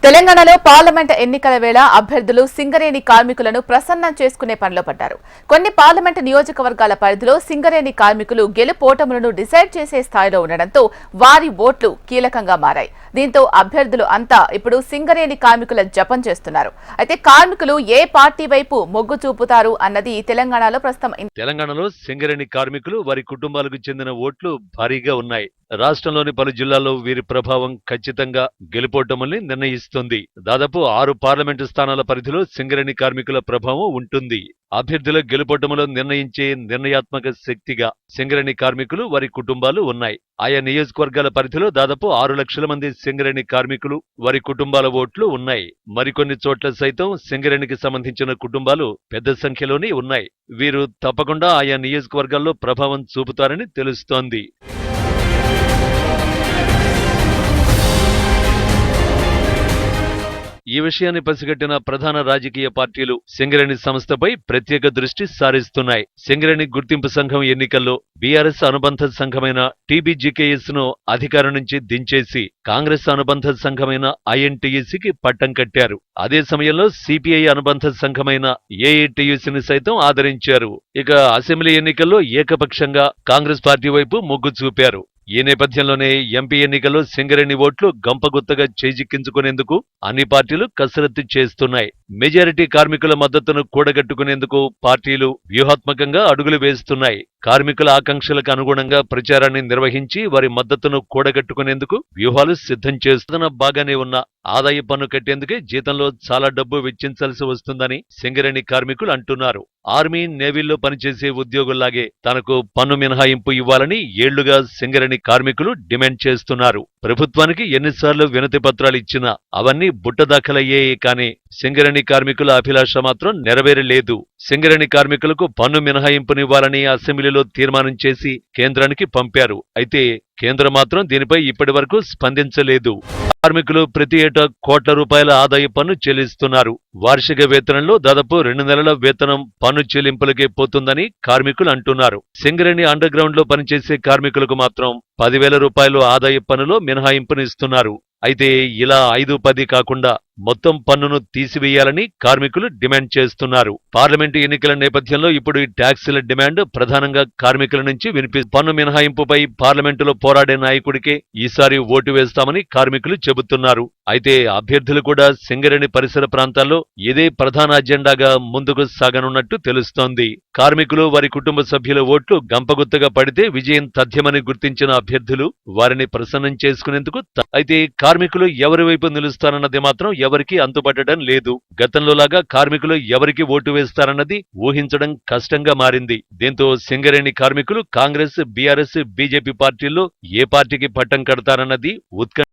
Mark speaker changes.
Speaker 1: తెలంగాణలో పార్లమెంట్ ఎన్నికల వేళ అభ్యర్థులు సింగరేణి కార్మికులను ప్రసన్నం చేసుకునే పనిలో పడ్డారు. కొన్ని పార్లమెంట్ నియోజకవర్గాల పరిధిలో సింగరేణి కార్మికులు గెలుపోటములను డిసైడ్ చేసే స్థాయిలో ఉండడంతో వారి ఓట్లు కీలకంగా మారాయి. దీంతో అభ్యర్థులు అంతా ఇప్పుడు సింగరేణి కార్మికుల జపం చేస్తున్నారు. అయితే కార్మికులు ఏ పార్టీ వైపు మొగ్గు చూపుతారు అన్నది తెలంగాణలో ప్రస్తుతం.
Speaker 2: తెలంగాణలో సింగరేణి కార్మికులు వారి కుటుంబాలకు చెందిన ఓట్లు భారీగా ఉన్నాయి. రాష్ట్రంలోని పలు జిల్లాల్లో వీరి ప్రభావం ఖచ్చితంగా గెలుపోటముల్ని నిర్ణయిస్తుంది. దాదాపు 6 పార్లమెంటు స్థానాల పరిధిలో సింగరేణి కార్మికుల ప్రభావం ఉంటుంది. అభ్యర్థుల గెలుపోటములో నిర్ణయించే నిర్ణయాత్మక శక్తిగా సింగరేణి కార్మికులు వారి కుటుంబాలు ఉన్నాయి. ఆయా నియోజకవర్గాల పరిధిలో దాదాపు 6 లక్షల మంది సింగరేణి కార్మికులు వారి కుటుంబాల ఓట్లు ఉన్నాయి. మరికొన్ని చోట్ల సైతం సింగరేణికి సంబంధించిన కుటుంబాలు పెద్ద సంఖ్యలోనే ఉన్నాయి. వీరు తప్పకుండా ఆయా నియోజకవర్గాల్లో ప్రభావం చూపుతారని తెలుస్తోంది. ఈ విషయాన్ని పసిగట్టిన ప్రధాన రాజకీయ పార్టీలు సింగరేణి సంస్థపై ప్రత్యేక దృష్టి సారిస్తున్నాయి. సింగరేణి గుర్తింపు సంఘం ఎన్నికల్లో బీఆర్ఎస్ అనుబంధ సంఘమైన టీబీజీకేఎస్ ను అధికారం నుంచి దించేసి కాంగ్రెస్ అనుబంధ సంఘమైన ఐఎన్టీయూసీకి పట్టం కట్టారు. అదే సమయంలో సిపిఐ అనుబంధ సంఘమైన ఏఐటీయూసీని సైతం ఆదరించారు. ఇక అసెంబ్లీ ఎన్నికల్లో ఏకపక్షంగా కాంగ్రెస్ పార్టీ వైపు మొగ్గు చూపారు. ఈ నేపథ్యంలోనే ఎంపీ ఎన్నికల్లో సింగరేణి ఓట్లు గంపగుత్తగా చేజిక్కించుకునేందుకు అన్ని పార్టీలు కసరత్తు చేస్తున్నాయి. మెజారిటీ కార్మికుల మద్దతును కూడగట్టుకునేందుకు పార్టీలు వ్యూహాత్మకంగా అడుగులు వేస్తున్నాయి. కార్మికుల ఆకాంక్షలకు అనుగుణంగా ప్రచారాన్ని నిర్వహించి వారి మద్దతును కూడగట్టుకునేందుకు వ్యూహాలు సిద్ధం చేస్తున్న బాగానే ఉన్న ఆదాయ పన్ను కట్టేందుకే జీతంలో చాలా డబ్బు వెచ్చించాల్సి వస్తుందని సింగరేణి కార్మికులు అంటున్నారు. ఆర్మీ, నేవీల్లో పనిచేసే ఉద్యోగుల్లాగే తనకు పన్ను మినహాయింపు ఇవ్వాలని ఏళ్లుగా సింగరేణి కార్మికులు డిమాండ్ చేస్తున్నారు. ప్రభుత్వానికి ఎన్నిసార్లు వినతి పత్రాలు ఇచ్చినా అవన్నీ బుట్టదాఖలయ్యాయి. కానీ సింగరేణి కార్మికుల అభిలాష మాత్రం నెరవేరలేదు. సింగరేణి కార్మికులకు పన్ను మినహాయింపునివ్వాలని అసెంబ్లీలో తీర్మానం చేసి కేంద్రానికి పంపారు. అయితే కేంద్రం మాత్రం దీనిపై ఇప్పటివరకు స్పందించలేదు. కార్మికులు ప్రతి ఏటా కోట్ల రూపాయల ఆదాయ పన్ను చెల్లిస్తున్నారు. వార్షిక వేతనంలో దాదాపు 2 నెలల వేతనం పన్ను చెల్లింపులకే పోతుందని కార్మికులు అంటున్నారు. సింగరేణి అండర్ గ్రౌండ్ లో పనిచేసే కార్మికులకు మాత్రం 10,000 రూపాయలు ఆదాయ పన్నులో మినహాయింపునిస్తున్నారు. అయితే ఇలా 5-10 కాకుండా మొత్తం పన్నును తీసివేయాలని కార్మికులు డిమాండ్ చేస్తున్నారు. పార్లమెంటు ఎన్నికల నేపథ్యంలో ఇప్పుడు ఈ ట్యాక్సీల డిమాండ్ ప్రధానంగా కార్మికుల నుంచి పన్ను మినహాయింపుపై పార్లమెంటులో పోరాడే నాయకుడికే ఈసారి ఓటు వేస్తామని కార్మికులు చెబుతున్నారు. అయితే అభ్యర్థులు కూడా సింగరేణి పరిసర ప్రాంతాల్లో ఇదే ప్రధాన అజెండాగా ముందుకు సాగనున్నట్టు తెలుస్తోంది. కార్మికులు వారి కుటుంబ సభ్యుల ఓట్లు గంపగుత్తగా పడితే విజయం తథ్యమని గుర్తించిన అభ్యర్థులు వారిని ప్రసన్నం చేసుకునేందుకు అయితే కార్మికులు ఎవరి వైపు నిలుస్తారన్నది మాత్రం ఎవరికీ అంతుపట్టడం లేదు. గతంలోలాగా కార్మికులు ఎవరికి ఓటు వేస్తారన్నది ఊహించడం కష్టంగా మారింది. దీంతో సింగరేణి కార్మికులు కాంగ్రెస్, బీఆర్ఎస్, బీజేపీ పార్టీల్లో ఏ పార్టీకి పట్టం కడతారన్నది ఉత్కంఠ